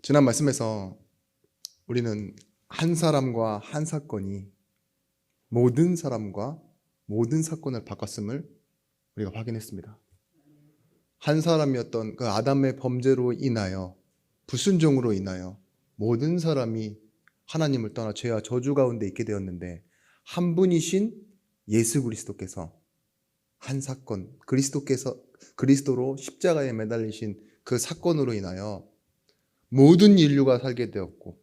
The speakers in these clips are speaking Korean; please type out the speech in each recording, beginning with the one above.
지난 말씀에서 우리는 한 사람과 한 사건이 모든 사람과 모든 사건을 바꿨음을 우리가 확인했습니다. 한 사람이었던 그 아담의 범죄로 인하여, 불순종으로 인하여 모든 사람이 하나님을 떠나 죄와 저주 가운데 있게 되었는데, 한 분이신 예수 그리스도께서 한 사건, 그리스도로 십자가에 매달리신 그 사건으로 인하여 모든 인류가 살게 되었고,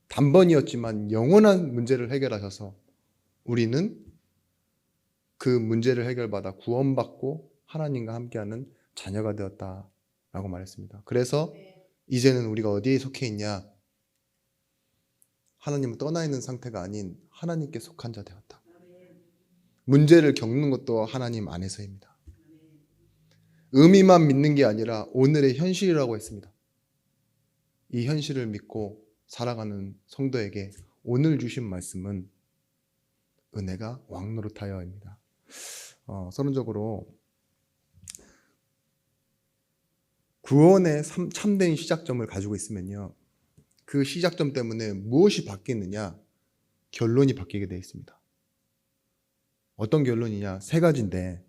단번이었지만 영원한 문제를 해결하셔서 우리는 그 문제를 해결받아 구원받고 하나님과 함께하는 자녀가 되었다라고 말했습니다. 그래서 이제는 우리가 어디에 속해 있냐? 하나님을 떠나 있는 상태가 아닌 하나님께 속한 자 되었다. 문제를 겪는 것도 하나님 안에서입니다. 의미만 믿는 게 아니라 오늘의 현실이라고 했습니다. 이 현실을 믿고 살아가는 성도에게 오늘 주신 말씀은 은혜가 왕노릇하여입니다. 서론적으로 구원의 참된 시작점을 가지고 있으면요, 그 시작점 때문에 무엇이 바뀌느냐? 결론이 바뀌게 되어 있습니다. 어떤 결론이냐? 세 가지인데,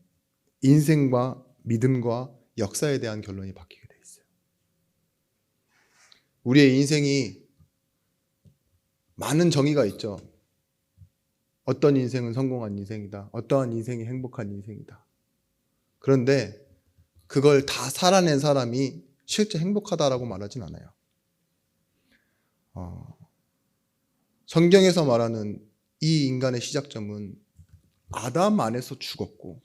인생과 믿음과 역사에 대한 결론이 바뀌게 되어 있어요. 우리의 인생이 많은 정의가 있죠. 어떤 인생은 성공한 인생이다. 어떠한 인생이 행복한 인생이다. 그런데 그걸 다 살아낸 사람이 실제 행복하다라고 말하진 않아요. 성경에서 말하는 이 인간의 시작점은 아담 안에서 죽었고,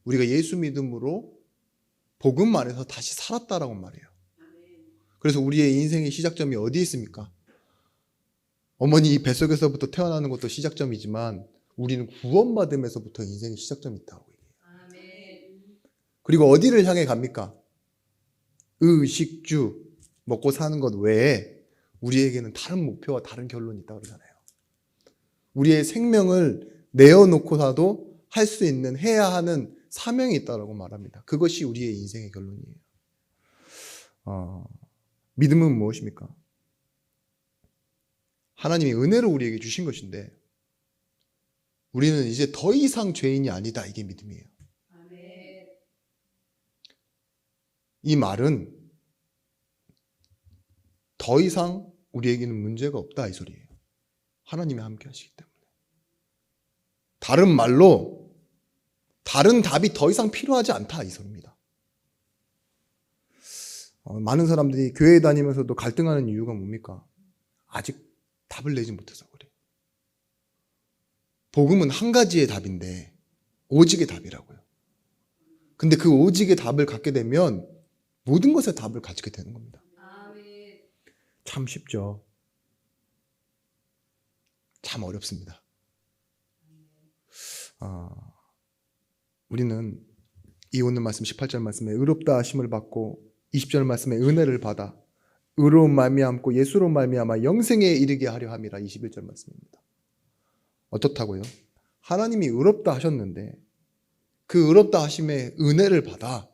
우리가 예수 믿음으로 복음 안에서 다시 살았다라고 말해요. 그래서 우리의 인생의 시작점이 어디에 있습니까? 어머니 뱃속에서부터 태어나는 것도 시작점이지만 우리는 구원받음에서부터 인생의 시작점이 있다고 얘기해요. 그리고 어디를 향해 갑니까? 의식주, 먹고 사는 것 외에 우리에게는 다른 목표와 다른 결론이 있다고 그러잖아요. 우리의 생명을 내어놓고서도 할 수 있는, 해야 하는 사명이 있다고 말합니다. 그것이 우리의 인생의 결론이에요. 믿음은 무엇입니까? 하나님이 은혜로 우리에게 주신 것인데, 우리는 이제 더 이상 죄인이 아니다. 이게 믿음이에요. 이 말은 더 이상 우리에게는 문제가 없다 이 소리예요. 하나님이 함께 하시기 때문에. 다른 말로 다른 답이 더 이상 필요하지 않다 이 소리입니다. 많은 사람들이 교회에 다니면서도 갈등하는 이유가 뭡니까? 아직 답을 내지 못해서 그래요. 복음은 한 가지의 답인데 오직의 답이라고요. 근데 그 오직의 답을 갖게 되면 모든 것에 답을 가지게 되는 겁니다. 참 쉽죠. 참 어렵습니다. 우리는 이 오늘 말씀 18절 말씀에 의롭다 하심을 받고 20절 말씀에 은혜를 받아 의로운 말미암고 예수로 말미암아 영생에 이르게 하려 함이라 21절 말씀입니다. 어떻다고요? 하나님이 의롭다 하셨는데 그 의롭다 하심의 은혜를 받아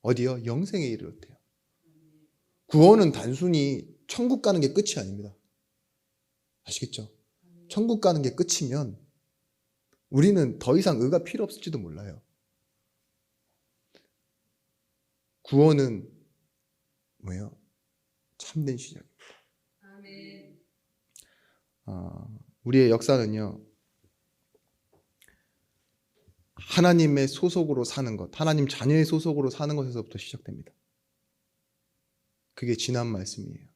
어디요? 영생에 이르렀대요. 구원은 단순히 천국 가는 게 끝이 아닙니다. 아시겠죠? 천국 가는 게 끝이면 우리는 더 이상 의가 필요 없을지도 몰라요. 구원은 뭐예요? 참된 시작입니다. 우리의 역사는요, 하나님의 소속으로 사는 것, 하나님 자녀의 소속으로 사는 것에서부터 시작됩니다. 그게 지난 말씀이에요.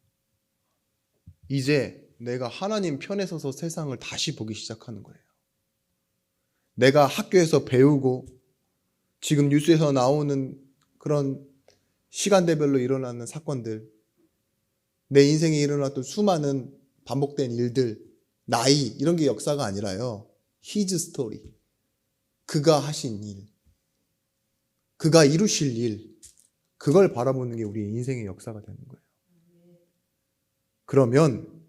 이제 내가 하나님 편에 서서 세상을 다시 보기 시작하는 거예요. 내가 학교에서 배우고 지금 뉴스에서 나오는 그런 시간대별로 일어나는 사건들, 내 인생에 일어났던 수많은 반복된 일들, 나이 이런 게 역사가 아니라요, His story, 그가 하신 일, 그가 이루실 일, 그걸 바라보는 게 우리의 인생의 역사가 되는 거예요. 그러면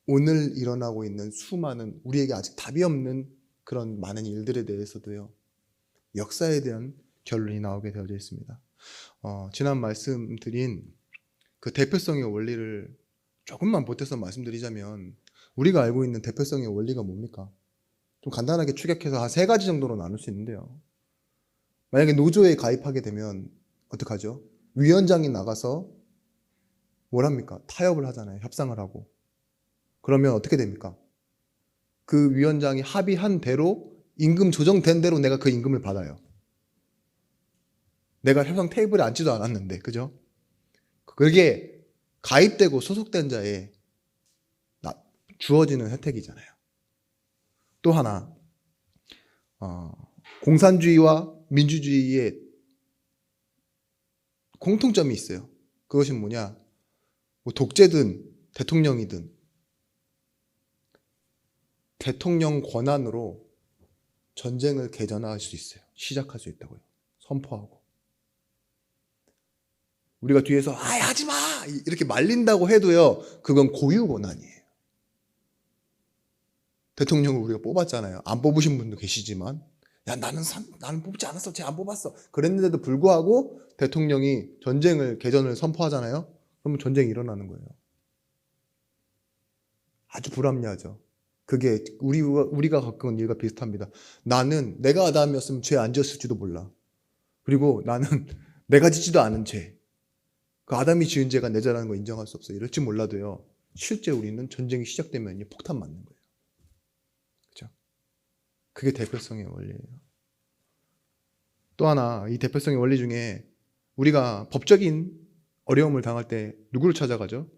오늘 일어나고 있는 수많은 우리에게 아직 답이 없는 그런 많은 일들에 대해서도요, 역사에 대한 결론이 나오게 되어져 있습니다. 지난 말씀드린 그 대표성의 원리를 조금만 보태서 말씀드리자면 우리가 알고 있는 대표성의 원리가 뭡니까? 좀 간단하게 축약해서 한 3가지 정도로 나눌 수 있는데요. 만약에 노조에 가입하게 되면 어떡하죠? 위원장이 나가서 뭘 합니까? 타협을 하잖아요. 협상을 하고. 그러면 어떻게 됩니까? 그 위원장이 합의한 대로 임금 조정된 대로 내가 그 임금을 받아요. 내가 협상 테이블에 앉지도 않았는데, 그죠? 그게 가입되고 소속된 자에 주어지는 혜택이잖아요. 또 하나, 공산주의와 민주주의의 공통점이 있어요. 그것이 뭐냐? 뭐 독재든 대통령이든 대통령 권한으로 전쟁을 개전할 수 있어요. 시작할 수 있다고요. 선포하고. 우리가 뒤에서 하지마! 이렇게 말린다고 해도요. 그건 고유 권한이에요. 대통령을 우리가 뽑았잖아요. 안 뽑으신 분도 계시지만 야 나는 뽑지 않았어. 쟤 안 뽑았어. 그랬는데도 불구하고 대통령이 전쟁을 개전을 선포하잖아요. 그러면 전쟁이 일어나는 거예요. 아주 불합리하죠. 그게 우리가 겪은 일과 비슷합니다. 나는 내가 아담이었으면 죄 안 지었을지도 몰라. 그리고 나는 내가 짓지도 않은 죄. 그 아담이 지은 죄가 내 죄라는 거 인정할 수 없어. 이럴지 몰라도요. 실제 우리는 전쟁이 시작되면 폭탄 맞는 거예요. 그죠? 그게 대표성의 원리예요. 또 하나 이 대표성의 원리 중에 우리가 법적인 어려움을 당할 때 누구를 찾아가죠?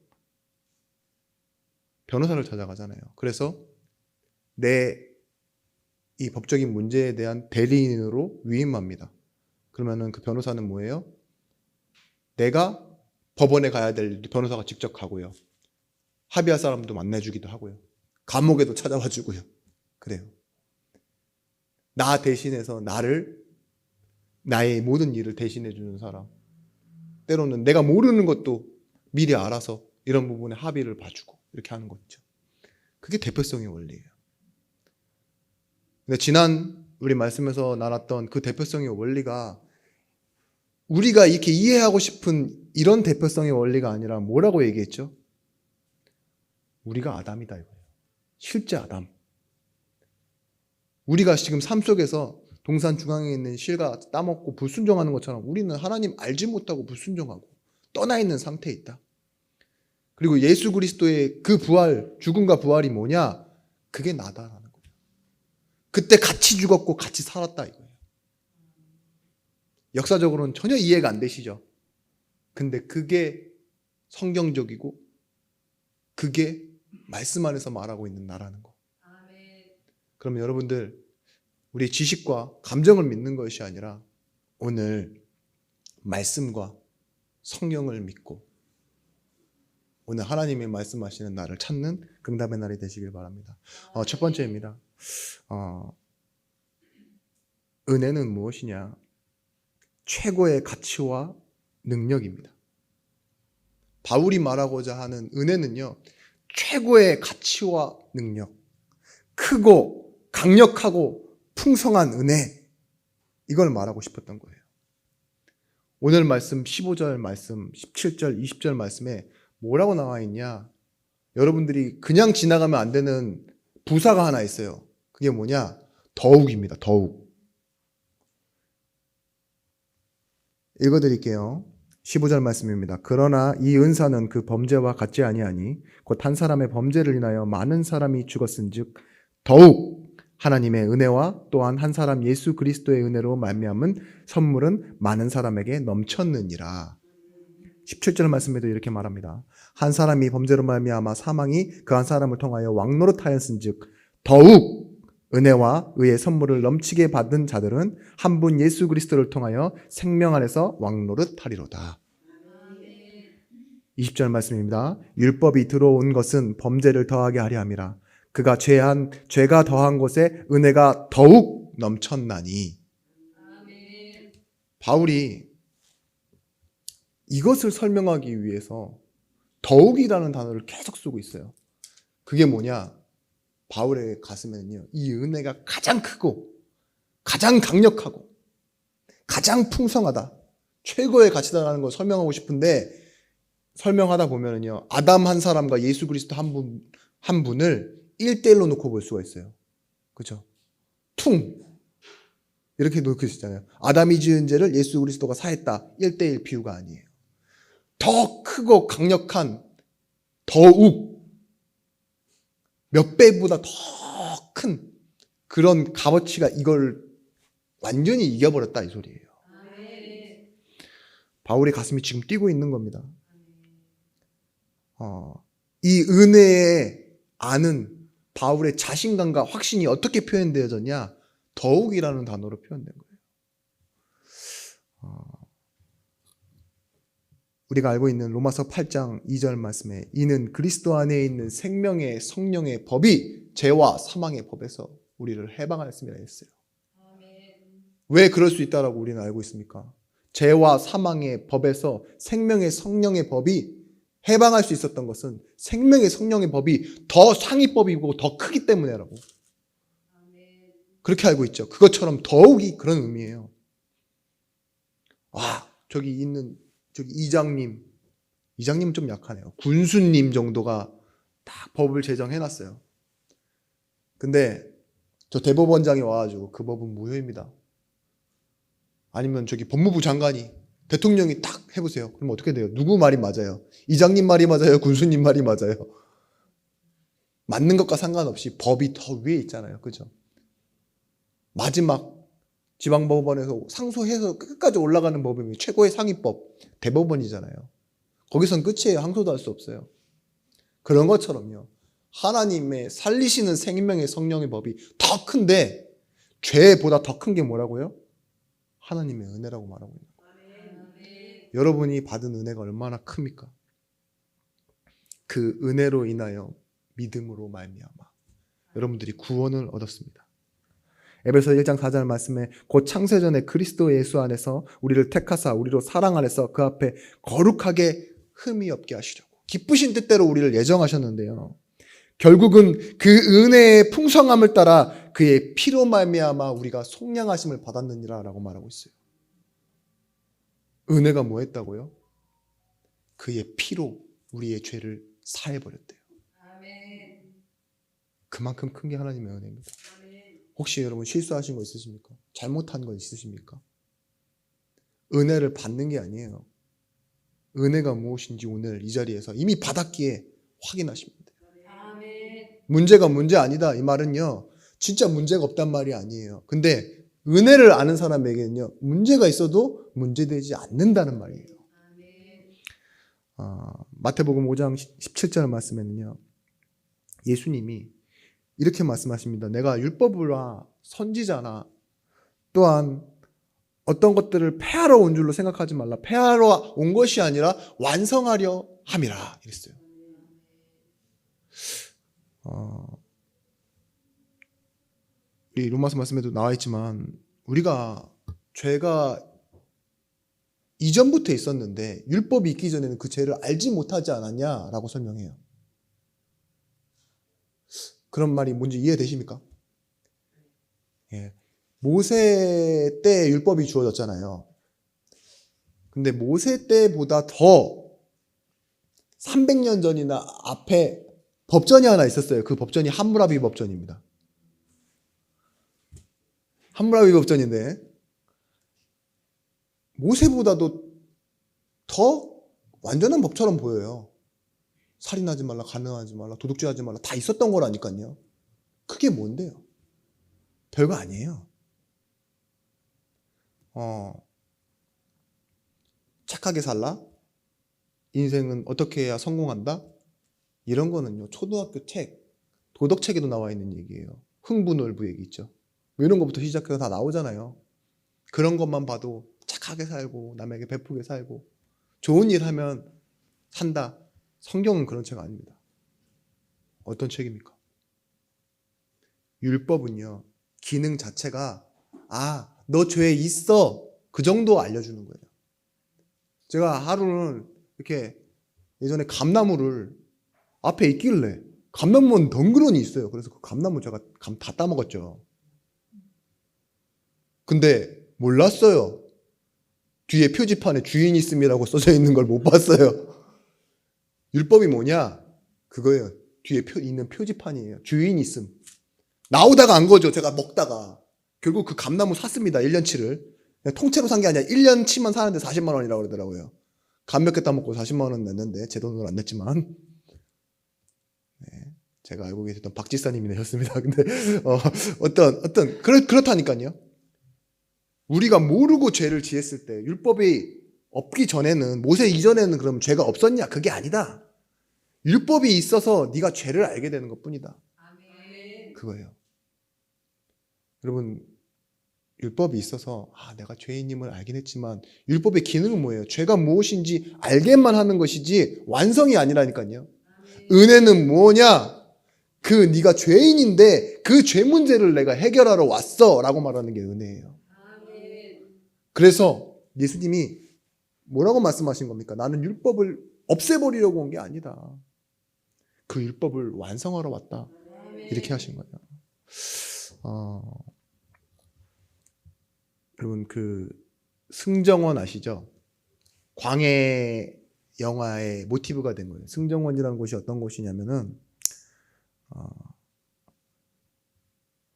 변호사를 찾아가잖아요. 그래서 내 이 법적인 문제에 대한 대리인으로 위임합니다. 그러면은 그 변호사는 뭐예요? 내가 법원에 가야 될 변호사가 직접 가고요. 합의할 사람도 만나주기도 하고요. 감옥에도 찾아와 주고요. 그래요. 나 대신해서 나의 모든 일을 대신해 주는 사람. 때로는 내가 모르는 것도 미리 알아서 이런 부분에 합의를 봐주고 이렇게 하는 거죠. 그게 대표성의 원리예요. 근데 지난 우리 말씀에서 나눴던 그 대표성의 원리가 우리가 이렇게 이해하고 싶은 이런 대표성의 원리가 아니라 뭐라고 얘기했죠? 우리가 아담이다 이거예요. 실제 아담. 우리가 지금 삶 속에서 동산 중앙에 있는 실과 따먹고 불순종하는 것처럼 우리는 하나님 알지 못하고 불순종하고 떠나 있는 상태에 있다. 그리고 예수 그리스도의 그 부활, 죽음과 부활이 뭐냐? 그게 나다라는 거예요. 그때 같이 죽었고 같이 살았다 이거예요. 역사적으로는 전혀 이해가 안 되시죠? 근데 그게 성경적이고 그게 말씀 안에서 말하고 있는 나라는 거. 그러면 여러분들 우리의 지식과 감정을 믿는 것이 아니라 오늘 말씀과 성령을 믿고 오늘 하나님이 말씀하시는 나를 찾는 응답의 날이 되시길 바랍니다. 첫 번째입니다. 은혜는 무엇이냐? 최고의 가치와 능력입니다. 바울이 말하고자 하는 은혜는요, 최고의 가치와 능력, 크고 강력하고 풍성한 은혜, 이걸 말하고 싶었던 거예요. 오늘 말씀 15절 말씀, 17절, 20절 말씀에 뭐라고 나와 있냐? 여러분들이 그냥 지나가면 안 되는 부사가 하나 있어요. 그게 뭐냐? 더욱입니다. 더욱. 읽어드릴게요. 15절 말씀입니다. 그러나 이 은사는 그 범죄와 같지 아니하니 곧 한 사람의 범죄를 인하여 많은 사람이 죽었은즉 더욱 하나님의 은혜와 또한 한 사람 예수 그리스도의 은혜로 말미암은 선물은 많은 사람에게 넘쳤느니라. 17절 말씀에도 이렇게 말합니다. 한 사람이 범죄로 말미암아 사망이 그 한 사람을 통하여 왕노릇하였은즉 더욱 은혜와 의의 선물을 넘치게 받은 자들은 한 분 예수 그리스도를 통하여 생명 안에서 왕노릇하리로다. 20절 말씀입니다. 율법이 들어온 것은 범죄를 더하게 하려 함이라. 그가 죄가 더한 곳에 은혜가 더욱 넘쳤나니. 바울이 이것을 설명하기 위해서 더욱이라는 단어를 계속 쓰고 있어요. 그게 뭐냐? 바울의 가슴에는요, 이 은혜가 가장 크고 가장 강력하고 가장 풍성하다, 최고의 가치다라는 걸 설명하고 싶은데 설명하다 보면은요, 아담 한 사람과 예수 그리스도 한 분을 1대1로 놓고 볼 수가 있어요. 그렇죠? 퉁 이렇게 놓을 수 있잖아요. 아담이 지은 죄를 예수 그리스도가 사했다. 1대1 비유가 아니에요. 더 크고 강력한, 더욱 몇 배보다 더 큰 그런 값어치가 이걸 완전히 이겨버렸다 이 소리예요. 바울의 가슴이 지금 뛰고 있는 겁니다. 이 은혜에 아는 바울의 자신감과 확신이 어떻게 표현되어졌냐? 더욱이라는 단어로 표현된 거예요. 우리가 알고 있는 로마서 8장 2절 말씀에 이는 그리스도 안에 있는 생명의 성령의 법이 죄와 사망의 법에서 우리를 해방하였습니다 했어요. 왜 그럴 수 있다라고 우리는 알고 있습니까? 죄와 사망의 법에서 생명의 성령의 법이 해방할 수 있었던 것은 생명의 성령의 법이 더 상위법이고 더 크기 때문에라고. 그렇게 알고 있죠. 그것처럼 더욱이 그런 의미예요. 저기 있는 저기 이장님은 좀 약하네요. 군수님 정도가 딱 법을 제정해놨어요. 근데 저 대법원장이 와가지고 그 법은 무효입니다. 아니면 저기 법무부 장관이 대통령이 딱 해보세요. 그럼 어떻게 돼요? 누구 말이 맞아요? 이장님 말이 맞아요? 군수님 말이 맞아요? 맞는 것과 상관없이 법이 더 위에 있잖아요. 그죠? 마지막 지방법원에서 상소해서 끝까지 올라가는 법이 최고의 상위법 대법원이잖아요. 거기선 끝이에요. 항소도 할 수 없어요. 그런 것처럼요. 하나님의 살리시는 생명의 성령의 법이 더 큰데 죄보다 더 큰 게 뭐라고요? 하나님의 은혜라고 말하고 있는 거예요. 여러분이 받은 은혜가 얼마나 큽니까? 그 은혜로 인하여 믿음으로 말미암아 여러분들이 구원을 얻었습니다. 에베소 1장 4절 말씀에 곧 창세전에 그리스도 예수 안에서 우리를 택하사 우리로 사랑 안에서 그 앞에 거룩하게 흠이 없게 하시려고 기쁘신 뜻대로 우리를 예정하셨는데요. 결국은 그 은혜의 풍성함을 따라 그의 피로 말미암아 우리가 속량하심을 받았느니라 라고 말하고 있어요. 은혜가 뭐 했다고요? 그의 피로 우리의 죄를 사해버렸대요. 그만큼 큰 게 하나님의 은혜입니다. 혹시 여러분 실수하신 거 있으십니까? 잘못한 거 있으십니까? 은혜를 받는 게 아니에요. 은혜가 무엇인지 오늘 이 자리에서 이미 받았기에 확인하십니다. 문제가 문제 아니다 이 말은요, 진짜 문제가 없단 말이 아니에요. 근데 은혜를 아는 사람에게는요, 문제가 있어도 문제되지 않는다는 말이에요. 마태복음 5장 17절 말씀에는요, 예수님이 이렇게 말씀하십니다. 내가 율법이나 선지자나 또한 어떤 것들을 폐하러 온 줄로 생각하지 말라. 폐하러 온 것이 아니라 완성하려 함이라 이랬어요. 이 로마서 말씀에도 나와 있지만 우리가 죄가 이전부터 있었는데 율법이 있기 전에는 그 죄를 알지 못하지 않았냐라고 설명해요. 그런 말이 뭔지 이해되십니까? 예. 모세 때 율법이 주어졌잖아요. 근데 모세 때보다 더 300년 전이나 앞에 법전이 하나 있었어요. 그 법전이 함무라비 법전입니다. 함무라비 법전인데 모세보다도 더 완전한 법처럼 보여요. 살인하지 말라, 간음하지 말라, 도둑질하지 말라 다 있었던 거라니까요. 그게 뭔데요? 별거 아니에요. 착하게 살라? 인생은 어떻게 해야 성공한다? 이런 거는요, 초등학교 책, 도덕책에도 나와 있는 얘기예요. 흥부놀부 얘기 있죠. 이런 것부터 시작해서 다 나오잖아요. 그런 것만 봐도 착하게 살고 남에게 베푸게 살고 좋은 일 하면 산다. 성경은 그런 책 아닙니다. 어떤 책입니까? 율법은요, 기능 자체가 너 죄 있어 그 정도 알려주는 거예요. 제가 하루는 이렇게 예전에 감나무를 앞에 있길래 감나무는 덩그러니 있어요. 그래서 그 감나무 제가 감 다 따먹었죠. 근데 몰랐어요. 뒤에 표지판에 주인 있음이라고 써져 있는 걸 못 봤어요. 율법이 뭐냐? 그거예요. 뒤에 있는 표지판이에요. 주인 있음. 나오다가 안 거죠. 제가 먹다가. 결국 그 감나무 샀습니다. 1년치를. 통째로 산 게 아니라 1년치만 사는데 40만 원이라고 그러더라고요. 감 몇 개 따먹고 40만 원 냈는데 제 돈으로 안 냈지만. 네, 제가 알고 계셨던 박지사님이 내셨습니다. 근데 그렇다니까요. 우리가 모르고 죄를 지었을 때 율법이 없기 전에는, 모세 이전에는 그럼 죄가 없었냐? 그게 아니다. 율법이 있어서 네가 죄를 알게 되는 것뿐이다. 그거예요. 여러분, 율법이 있어서 내가 죄인임을 알긴 했지만 율법의 기능은 뭐예요? 죄가 무엇인지 알게만 하는 것이지 완성이 아니라니까요. 은혜는 뭐냐? 네가 죄인인데 그 죄 문제를 내가 해결하러 왔어 라고 말하는 게 은혜예요. 그래서 예수님이 뭐라고 말씀하신 겁니까? 나는 율법을 없애버리려고 온 게 아니다. 그 율법을 완성하러 왔다. 이렇게 하신 거예요. 여러분, 그 승정원 아시죠? 광해 영화의 모티브가 된 거예요. 승정원이라는 곳이 어떤 곳이냐면은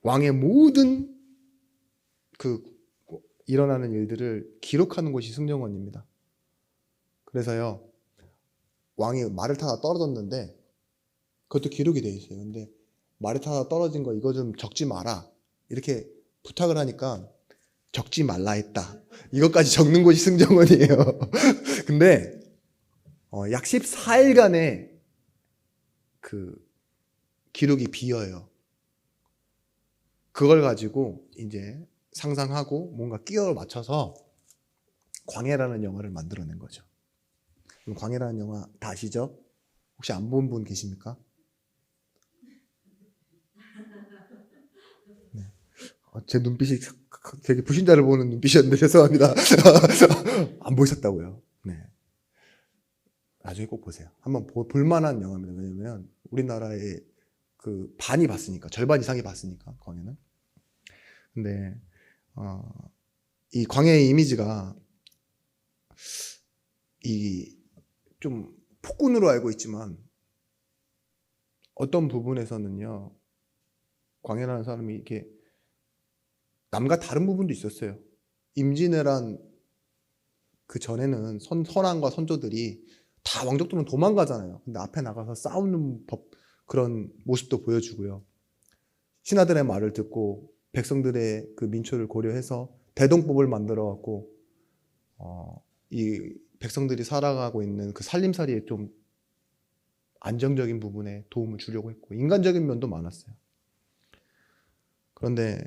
왕의 모든 그 일어나는 일들을 기록하는 곳이 승정원입니다. 그래서요, 왕이 말을 타다 떨어졌는데 그것도 기록이 돼 있어요. 근데 말을 타다 떨어진 거 이거 좀 적지 마라 이렇게 부탁을 하니까 적지 말라 했다. 이것까지 적는 곳이 승정원이에요. 근데 약 14일간의 그 기록이 비어요. 그걸 가지고 이제 상상하고 뭔가 끼워 맞춰서 광해라는 영화를 만들어낸 거죠. 광해라는 영화 다 아시죠? 혹시 안 본 분 계십니까? 네. 제 눈빛이 되게 불신자를 보는 눈빛이었는데 죄송합니다. 안 보셨다고요? 네. 나중에 꼭 보세요. 한번 볼만한 영화입니다. 왜냐면 우리나라의 그 반이 봤으니까, 절반 이상이 봤으니까 광해는. 근데 이 광해의 이미지가 이 좀 폭군으로 알고 있지만 어떤 부분에서는요, 광해라는 사람이 이렇게 남과 다른 부분도 있었어요. 임진왜란 그 전에는 선왕과 선조들이 다 왕족들은 도망가잖아요. 근데 앞에 나가서 싸우는 그런 모습도 보여주고요. 신하들의 말을 듣고 백성들의 그 민초를 고려해서 대동법을 만들어 갖고 이 백성들이 살아가고 있는 그 살림살이에 좀 안정적인 부분에 도움을 주려고 했고, 인간적인 면도 많았어요. 그런데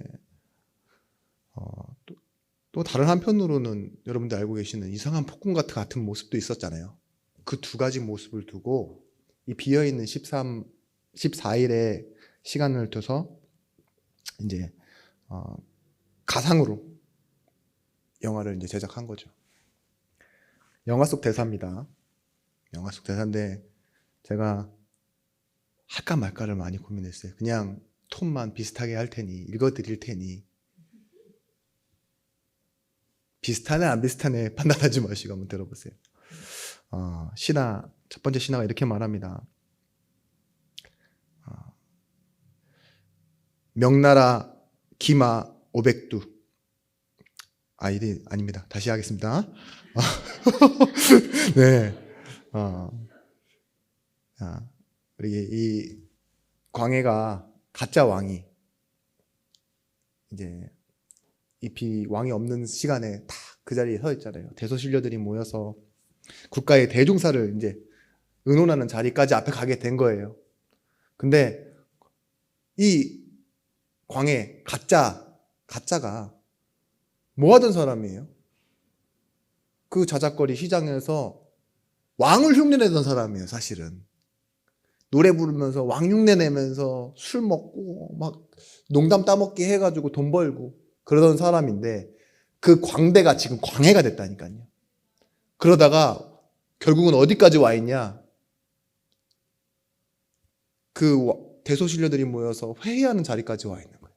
또 다른 한편으로는 여러분들 알고 계시는 이상한 폭군 같은 모습도 있었잖아요. 그 두 가지 모습을 두고 이 비어있는 14일의 시간을 둬서 이제 가상으로 영화를 이제 제작한 거죠. 영화 속 대사입니다. 영화 속 대사인데 제가 할까 말까를 많이 고민했어요. 그냥 톤만 비슷하게 할 테니 읽어드릴 테니 비슷하네 안 비슷하네 판단하지 마시고 한번 들어보세요. 첫 번째 신하가 이렇게 말합니다. 명나라 기마 500두. 일이 아닙니다. 다시 하겠습니다. 네. 우리 이 광해가 가짜 왕이 이제 왕이 없는 시간에 다 그 자리에 서 있잖아요. 대소신료들이 모여서 국가의 대종사를 이제 의논하는 자리까지 앞에 가게 된 거예요. 근데 이 광해 가짜가 뭐 하던 사람이에요? 그 자작거리 시장에서 왕을 흉내내던 사람이에요, 사실은. 노래 부르면서 왕 흉내 내면서 술 먹고 막 농담 따먹기 해가지고 돈 벌고 그러던 사람인데 그 광대가 지금 광해가 됐다니까요. 그러다가 결국은 어디까지 와 있냐? 그 대소신료들이 모여서 회의하는 자리까지 와 있는 거예요.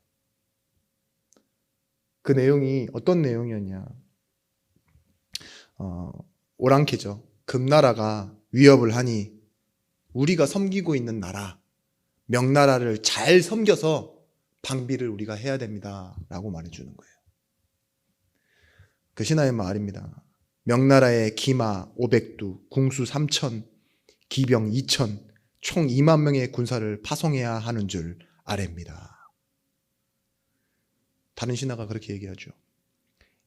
그 내용이 어떤 내용이었냐? 오랑캐죠. 금나라가 위협을 하니 우리가 섬기고 있는 나라, 명나라를 잘 섬겨서 방비를 우리가 해야 됩니다 라고 말해주는 거예요. 그 신하의 말입니다. 명나라의 기마 500두, 궁수 3,000, 기병 2,000, 총 2만 명의 군사를 파송해야 하는 줄 아랍니다. 다른 신하가 그렇게 얘기하죠.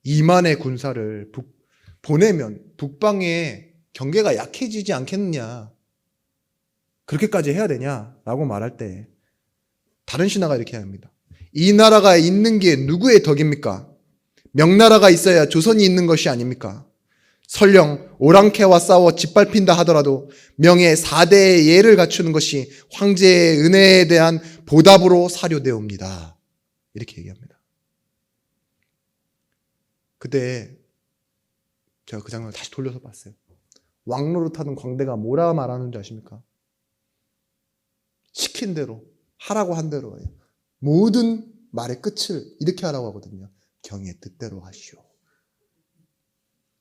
2만의 군사를 보내면 북방의 경계가 약해지지 않겠느냐, 그렇게까지 해야 되냐라고 말할 때 다른 신하가 이렇게 합니다. 이 나라가 있는 게 누구의 덕입니까? 명나라가 있어야 조선이 있는 것이 아닙니까? 설령 오랑캐와 싸워 짓밟힌다 하더라도 명의 4대의 예를 갖추는 것이 황제의 은혜에 대한 보답으로 사료되옵니다. 이렇게 얘기합니다. 그때 제가 그 장면을 다시 돌려서 봤어요. 왕노릇하는 광대가 뭐라 말하는 줄 아십니까? 시킨 대로, 하라고 한 대로 해요. 모든 말의 끝을 이렇게 하라고 하거든요. 경의 뜻대로 하시오.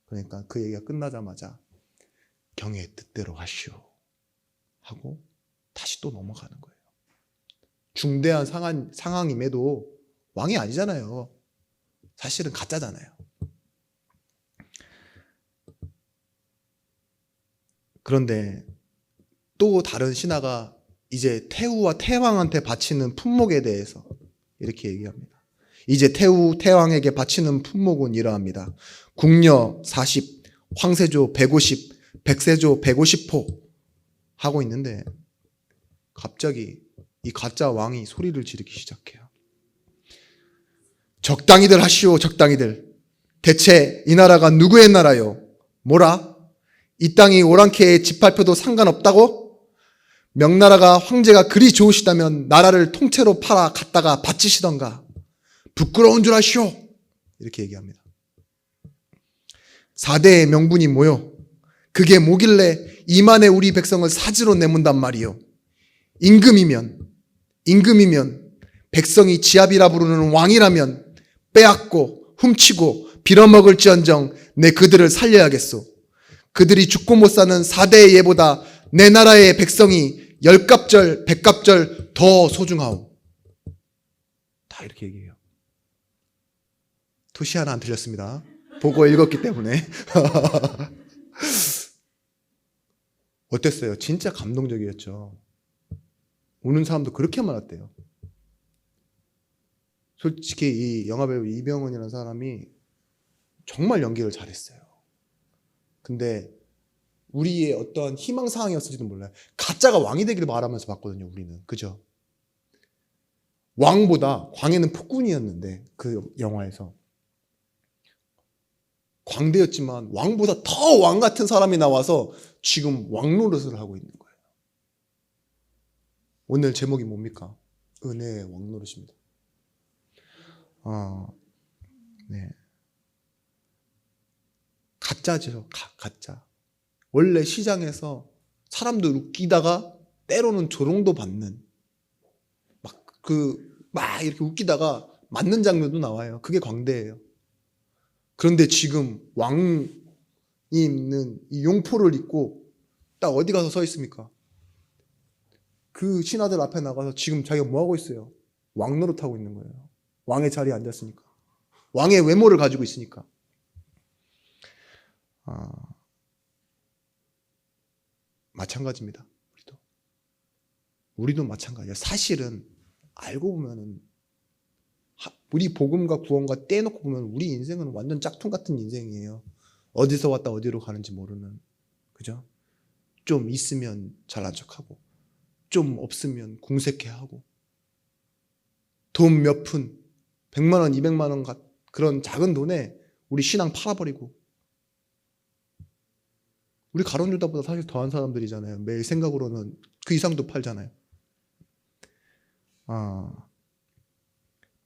그러니까 그 얘기가 끝나자마자 경의 뜻대로 하시오 하고 다시 또 넘어가는 거예요. 중대한 상황임에도 왕이 아니잖아요. 사실은 가짜잖아요. 그런데 또 다른 신하가 이제 태후와 태왕한테 바치는 품목에 대해서 이렇게 얘기합니다. 이제 태왕에게 바치는 품목은 이러합니다. 궁녀 40, 황세조 150, 백세조 150호 하고 있는데 갑자기 이 가짜 왕이 소리를 지르기 시작해요. 적당히들 하시오, 적당히들. 대체 이 나라가 누구의 나라요? 뭐라? 이 땅이 오랑캐에 짓밟혀도 상관없다고? 명나라가 황제가 그리 좋으시다면 나라를 통째로 팔아 갖다가 바치시던가. 부끄러운 줄 아시오. 이렇게 얘기합니다. 4대의 명분이 뭐요? 그게 뭐길래 이만의 우리 백성을 사지로 내문단 말이요. 임금이면 백성이 지압이라 부르는 왕이라면 빼앗고 훔치고 빌어먹을지언정 내 그들을 살려야겠소. 그들이 죽고 못 사는 4대의 예보다 내 나라의 백성이 10갑절, 100갑절 더 소중하오. 다 이렇게 얘기해요. 토시 하나 안 틀렸습니다. 보고 읽었기 때문에. 어땠어요? 진짜 감동적이었죠. 우는 사람도 그렇게 많았대요. 솔직히 이 영화배우 이병헌이라는 사람이 정말 연기를 잘했어요. 근데 우리의 어떤 희망사항이었을지도 몰라요. 가짜가 왕이 되기를 바라면서 봤거든요, 우리는. 그죠? 왕보다, 광해는 폭군이었는데 그 영화에서 광대였지만 왕보다 더 왕 같은 사람이 나와서 지금 왕 노릇을 하고 있는 거예요. 오늘 제목이 뭡니까? 은혜의 왕 노릇입니다. 네. 가짜죠, 가짜. 원래 시장에서 사람들 웃기다가 때로는 조롱도 받는, 막 이렇게 웃기다가 맞는 장면도 나와요. 그게 광대예요. 그런데 지금 왕이 입는 이 용포를 입고 딱 어디 가서 서 있습니까? 그 신하들 앞에 나가서 지금 자기가 뭐 하고 있어요? 왕 노릇하고 있는 거예요. 왕의 자리에 앉았으니까. 왕의 외모를 가지고 있으니까. 마찬가지입니다. 우리도 마찬가지야. 사실은 알고 보면은 우리 복음과 구원과 떼놓고 보면 우리 인생은 완전 짝퉁 같은 인생이에요. 어디서 왔다 어디로 가는지 모르는. 그죠? 좀 있으면 잘난 척하고 좀 없으면 궁색해하고 돈 몇 푼 100만 원 200만 원 그런 작은 돈에 우리 신앙 팔아버리고. 우리 가론 유다보다 사실 더한 사람들이잖아요. 매일 생각으로는 그 이상도 팔잖아요.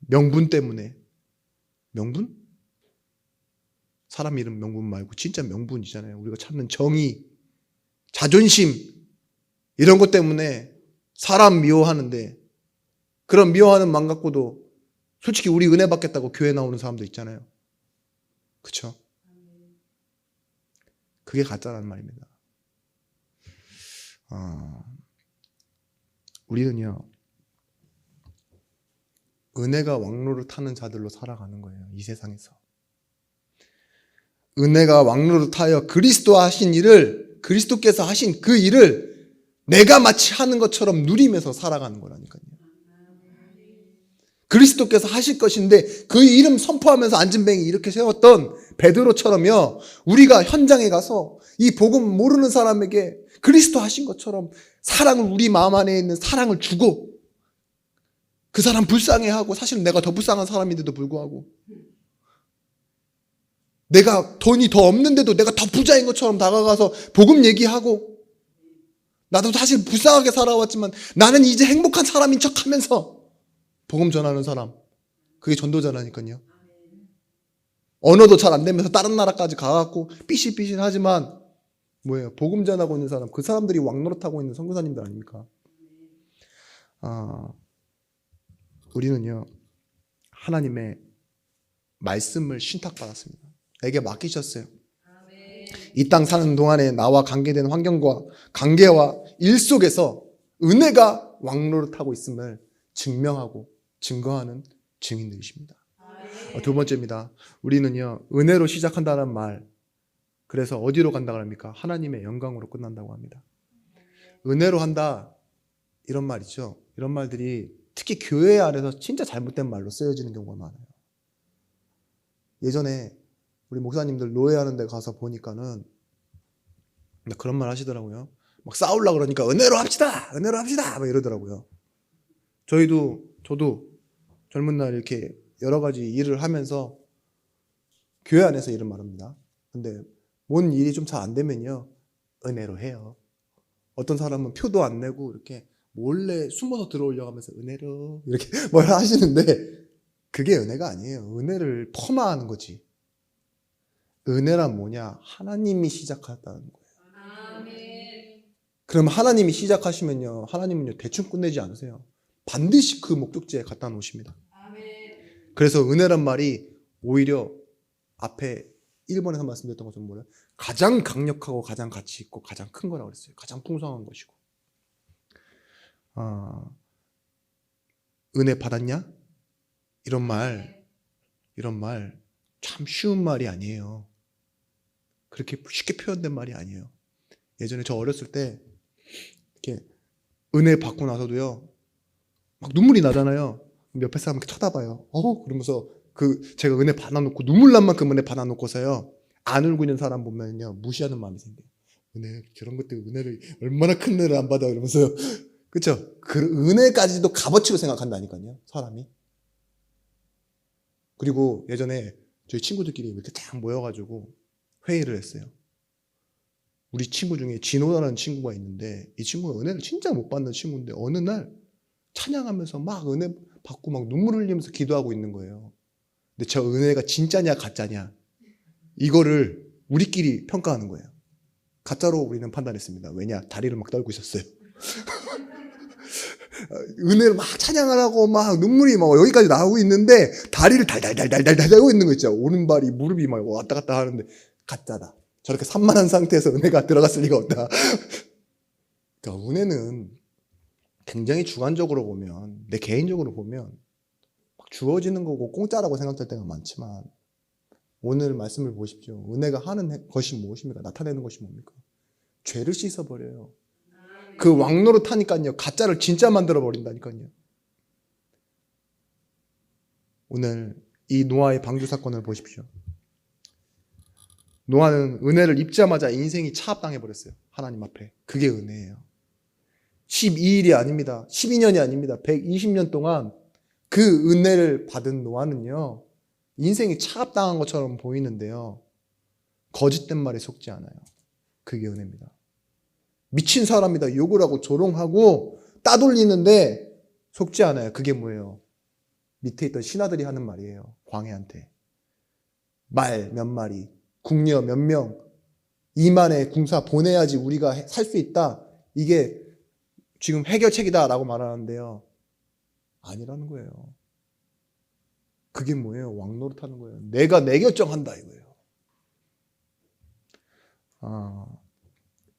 명분 때문에. 명분? 사람 이름 명분 말고 진짜 명분이잖아요. 우리가 찾는 정의, 자존심 이런 것 때문에 사람 미워하는데, 그런 미워하는 마음 갖고도 솔직히 우리 은혜 받겠다고 교회 나오는 사람도 있잖아요. 그렇죠? 그게 가짜라는 말입니다. 우리는요, 은혜가 왕로를 타는 자들로 살아가는 거예요. 이 세상에서. 은혜가 왕로를 타여 그리스도께서 하신 그 일을 내가 마치 하는 것처럼 누리면서 살아가는 거라니까요. 그리스도께서 하실 것인데 그 이름 선포하면서 안진뱅이 이렇게 세웠던 베드로처럼요, 우리가 현장에 가서 이 복음 모르는 사람에게 그리스도 하신 것처럼 사랑을, 우리 마음 안에 있는 사랑을 주고, 그 사람 불쌍해하고, 사실은 내가 더 불쌍한 사람인데도 불구하고, 내가 돈이 더 없는데도 내가 더 부자인 것처럼 다가가서 복음 얘기하고, 나도 사실 불쌍하게 살아왔지만 나는 이제 행복한 사람인 척하면서 복음 전하는 사람, 그게 전도자라니까요. 언어도 잘 안 되면서 다른 나라까지 가갖고 삐실삐실하지만 뭐예요? 복음 전하고 있는 사람, 그 사람들이 왕노릇하고 있는 선교사님들 아닙니까? 우리는요, 하나님의 말씀을 신탁받았습니다. 내게 맡기셨어요. 이 땅 사는 동안에 나와 관계된 관계와 일 속에서 은혜가 왕노릇하고 있음을 증명하고 증거하는 증인들이십니다. 두 번째입니다. 우리는요, 은혜로 시작한다는 말, 그래서 어디로 간다고 합니까? 하나님의 영광으로 끝난다고 합니다. 은혜로 한다, 이런 말 있죠. 이런 말들이 특히 교회 안에서 진짜 잘못된 말로 쓰여지는 경우가 많아요. 예전에 우리 목사님들 노예하는 데 가서 보니까는 그런 말 하시더라고요. 막 싸우려고 그러니까 은혜로 합시다! 은혜로 합시다! 막 이러더라고요. 저도 젊은 날 이렇게 여러 가지 일을 하면서 교회 안에서 일을 말합니다. 근데 뭔 일이 좀 잘 안 되면요, 은혜로 해요. 어떤 사람은 표도 안 내고 이렇게 몰래 숨어서 들어오려고 하면서 은혜로 이렇게 뭘 하시는데, 그게 은혜가 아니에요. 은혜를 퍼마하는 거지. 은혜란 뭐냐? 하나님이 시작했다는 거예요. 아멘. 그럼 하나님이 시작하시면요, 하나님은요 대충 끝내지 않으세요. 반드시 그 목적지에 갖다 놓으십니다. 아멘. 그래서 은혜란 말이 오히려 앞에 1번에서 말씀드렸던 것처럼 뭐래요? 가장 강력하고 가장 가치 있고 가장 큰 거라고 그랬어요. 가장 풍성한 것이고. 은혜 받았냐? 이런 말 참 쉬운 말이 아니에요. 그렇게 쉽게 표현된 말이 아니에요. 예전에 저 어렸을 때 이렇게 은혜 받고 나서도요, 막 눈물이 나잖아요. 옆에 사람 이렇게 쳐다봐요. 그러면서 제가 은혜 받아놓고 눈물 난 만큼 은혜 받아놓고서요, 안 울고 있는 사람 보면요 무시하는 마음이 생겨요. 은혜, 저런 것 때문에 은혜를 얼마나 큰 은혜를 안 받아 이러면서요. 그렇죠? 그 은혜까지도 값어치로 생각한다니까요, 사람이. 그리고 예전에 저희 친구들끼리 이렇게 딱 모여가지고 회의를 했어요. 우리 친구 중에 진호라는 친구가 있는데, 이 친구가 은혜를 진짜 못 받는 친구인데 어느 날 찬양하면서 막 은혜 받고 막 눈물 흘리면서 기도하고 있는 거예요. 근데 저 은혜가 진짜냐 가짜냐, 이거를 우리끼리 평가하는 거예요. 가짜로 우리는 판단했습니다. 왜냐? 다리를 막 떨고 있었어요. 은혜를 막 찬양하라고 막 눈물이 막 여기까지 나오고 있는데 다리를 달달달달달 달고 있는 거 있죠. 오른발이 무릎이 막 왔다 갔다 하는데 가짜다. 저렇게 산만한 상태에서 은혜가 들어갔을 리가 없다. 그러니까 은혜는 굉장히 주관적으로 보면, 내 개인적으로 보면 막 주어지는 거고 공짜라고 생각할 때가 많지만, 오늘 말씀을 보십시오. 은혜가 하는 것이 무엇입니까? 나타내는 것이 뭡니까? 죄를 씻어버려요. 그 왕노릇 하니까요, 가짜를 진짜 만들어버린다니까요. 오늘 이 노아의 방주 사건을 보십시오. 노아는 은혜를 입자마자 인생이 차압당해버렸어요. 하나님 앞에. 그게 은혜예요. 12일이 아닙니다. 12년이 아닙니다. 120년 동안 그 은혜를 받은 노아는요, 인생이 차압당한 것처럼 보이는데요, 거짓된 말에 속지 않아요. 그게 은혜입니다. 미친 사람이다 욕을 하고 조롱하고 따돌리는데 속지 않아요. 그게 뭐예요? 밑에 있던 신하들이 하는 말이에요. 광해한테. 말 몇 마리, 궁녀 몇 명, 2만의 궁사 보내야지 우리가 살 수 있다. 이게 지금 해결책이다 라고 말하는데요, 아니라는 거예요. 그게 뭐예요? 왕노릇하는 거예요. 내가 내 결정한다 이거예요.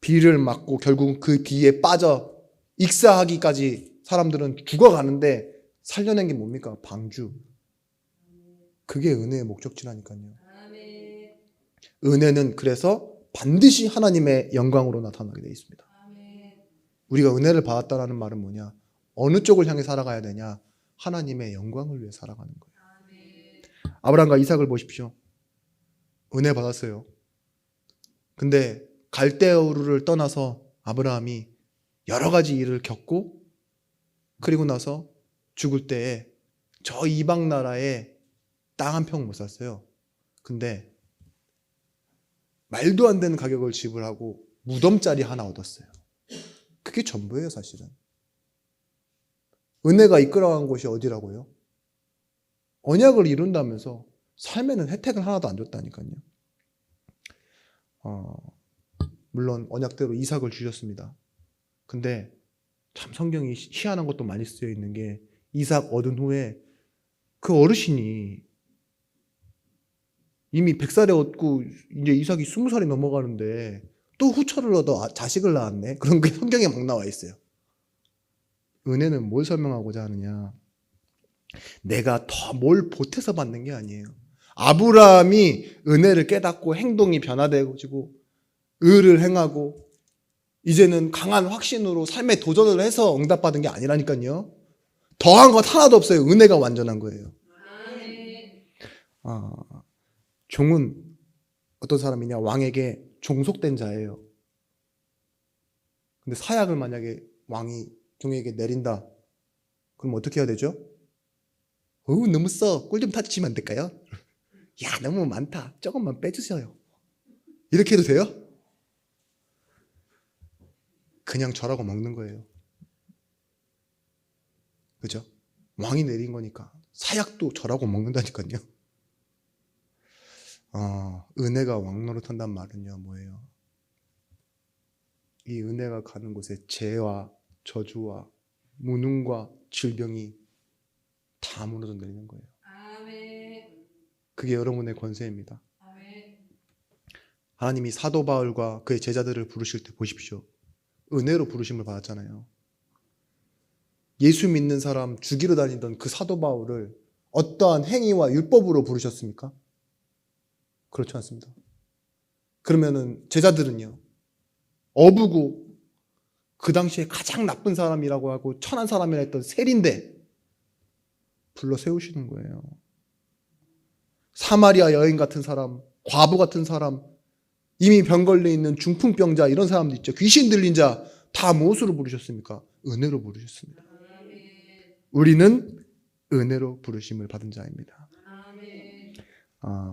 비를 맞고 결국은 그 비에 빠져 익사하기까지 사람들은 죽어가는데 살려낸 게 뭡니까? 방주. 그게 은혜의 목적지라니까요. 은혜는 그래서 반드시 하나님의 영광으로 나타나게 되어 있습니다. 우리가 은혜를 받았다는 말은 뭐냐? 어느 쪽을 향해 살아가야 되냐? 하나님의 영광을 위해 살아가는 거예요. 아브라함과 이삭을 보십시오. 은혜 받았어요. 근데 갈대우르를 떠나서 아브라함이 여러 가지 일을 겪고 그리고 나서 죽을 때에 저 이방 나라에 땅 한 평 못 샀어요. 근데 말도 안 되는 가격을 지불하고 무덤자리 하나 얻었어요. 그게 전부예요, 사실은. 은혜가 이끌어간 곳이 어디라고요? 언약을 이룬다면서 삶에는 혜택을 하나도 안 줬다니까요. 물론 언약대로 이삭을 주셨습니다. 근데 참 성경이 희한한 것도 많이 쓰여 있는 게 이삭 얻은 후에 그 어르신이 이미 100살에 얻고 이제 이삭이 20살이 넘어가는데 또 후처를 얻어 자식을 낳았네. 그런 게 성경에 막 나와 있어요. 은혜는 뭘 설명하고자 하느냐? 내가 더 뭘 보태서 받는 게 아니에요. 아브라함이 은혜를 깨닫고 행동이 변화되고 의를 행하고 이제는 강한 확신으로 삶에 도전을 해서 응답받은 게 아니라니까요. 더한 것 하나도 없어요. 은혜가 완전한 거예요. 종은 어떤 사람이냐? 왕에게 종속된 자예요. 근데 사약을 만약에 왕이 종에게 내린다. 그럼 어떻게 해야 되죠? 너무 써. 꿀 좀 타주시면 안 될까요? 야, 너무 많다. 조금만 빼주세요. 이렇게 해도 돼요? 그냥 절하고 먹는 거예요. 그죠? 왕이 내린 거니까 사약도 절하고 먹는다니까요. 은혜가 왕 노릇한단 말은요, 뭐예요? 이 은혜가 가는 곳에 죄와 저주와 무능과 질병이 다 무너져 내리는 거예요. 그게 여러분의 권세입니다. 하나님이 사도 바울과 그의 제자들을 부르실 때 보십시오. 은혜로 부르심을 받았잖아요. 예수 믿는 사람 죽이러 다니던 그 사도 바울을 어떠한 행위와 율법으로 부르셨습니까? 그렇지 않습니다. 그러면은 제자들은요, 어부고 그 당시에 가장 나쁜 사람이라고 하고 천한 사람이라 했던 세리인데 불러 세우시는 거예요. 사마리아 여인 같은 사람, 과부 같은 사람, 이미 병 걸려 있는 중풍병자 이런 사람도 있죠. 귀신 들린 자 다 무엇으로 부르셨습니까? 은혜로 부르셨습니다. 우리는 은혜로 부르심을 받은 자입니다.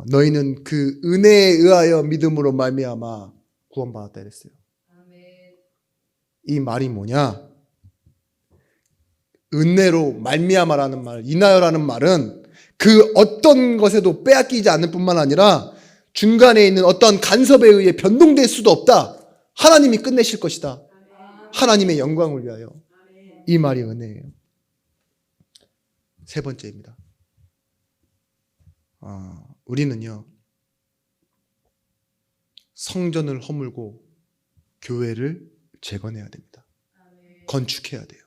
너희는 그 은혜에 의하여 믿음으로 말미암아 구원받았다 이랬어요. 이 말이 뭐냐? 은혜로 말미암아라는 말, 인하여라는 말은 그 어떤 것에도 빼앗기지 않을 뿐만 아니라 중간에 있는 어떤 간섭에 의해 변동될 수도 없다. 하나님이 끝내실 것이다. 하나님의 영광을 위하여. 이 말이 은혜예요. 세 번째입니다. 우리는요, 성전을 허물고 교회를 재건해야 됩니다. 건축해야 돼요.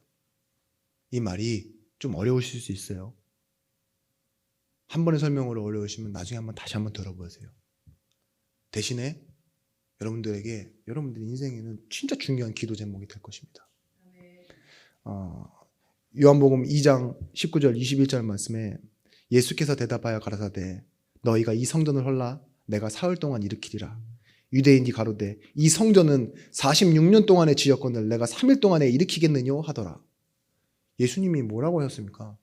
이 말이 좀 어려우실 수 있어요. 한 번의 설명으로 어려우시면 나중에 다시 한번 들어보세요. 대신에 여러분들에게 여러분들 인생에는 진짜 중요한 기도 제목이 될 것입니다. 요한복음 2장 19절 21절 말씀에 예수께서 대답하여 가라사대 너희가 이 성전을 헐라 내가 사흘 동안 일으키리라. 유대인이 가로되 이 성전은 46년 동안의 지었건을 내가 3일 동안에 일으키겠느냐 하더라. 예수님이 뭐라고 하셨습니까?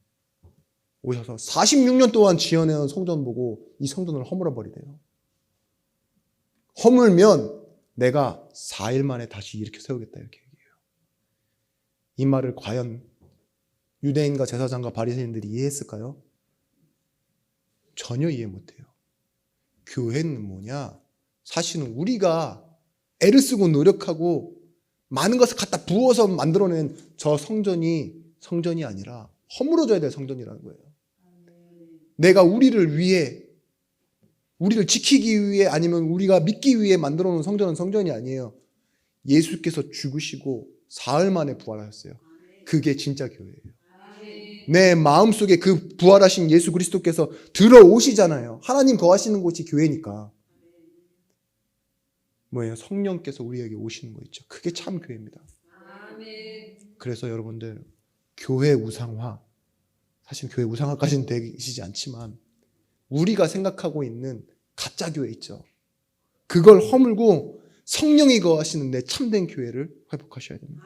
오셔서 46년 동안 지어내온 성전 보고 이 성전을 허물어 버리래요. 허물면 내가 4일 만에 다시 일으켜 세우겠다 이렇게 얘기해요. 이 말을 과연 유대인과 제사장과 바리새인들이 이해했을까요? 전혀 이해 못해요. 교회는 뭐냐? 사실은 우리가 애를 쓰고 노력하고 많은 것을 갖다 부어서 만들어낸 저 성전이 아니라 허물어져야 될 성전이라는 거예요. 내가 우리를 위해, 우리를 지키기 위해 아니면 우리가 믿기 위해 만들어 놓은 성전은 성전이 아니에요. 예수께서 죽으시고 사흘 만에 부활하셨어요. 그게 진짜 교회예요. 내 마음속에 그 부활하신 예수 그리스도께서 들어오시잖아요. 하나님 거하시는 곳이 교회니까. 뭐예요? 성령께서 우리에게 오시는 거 있죠. 그게 참 교회입니다. 그래서 여러분들 교회 우상화, 사실 교회 우상화까지는 되시지 않지만 우리가 생각하고 있는 가짜 교회 있죠. 그걸 허물고 성령이 거하시는 내 참된 교회를 회복하셔야 됩니다.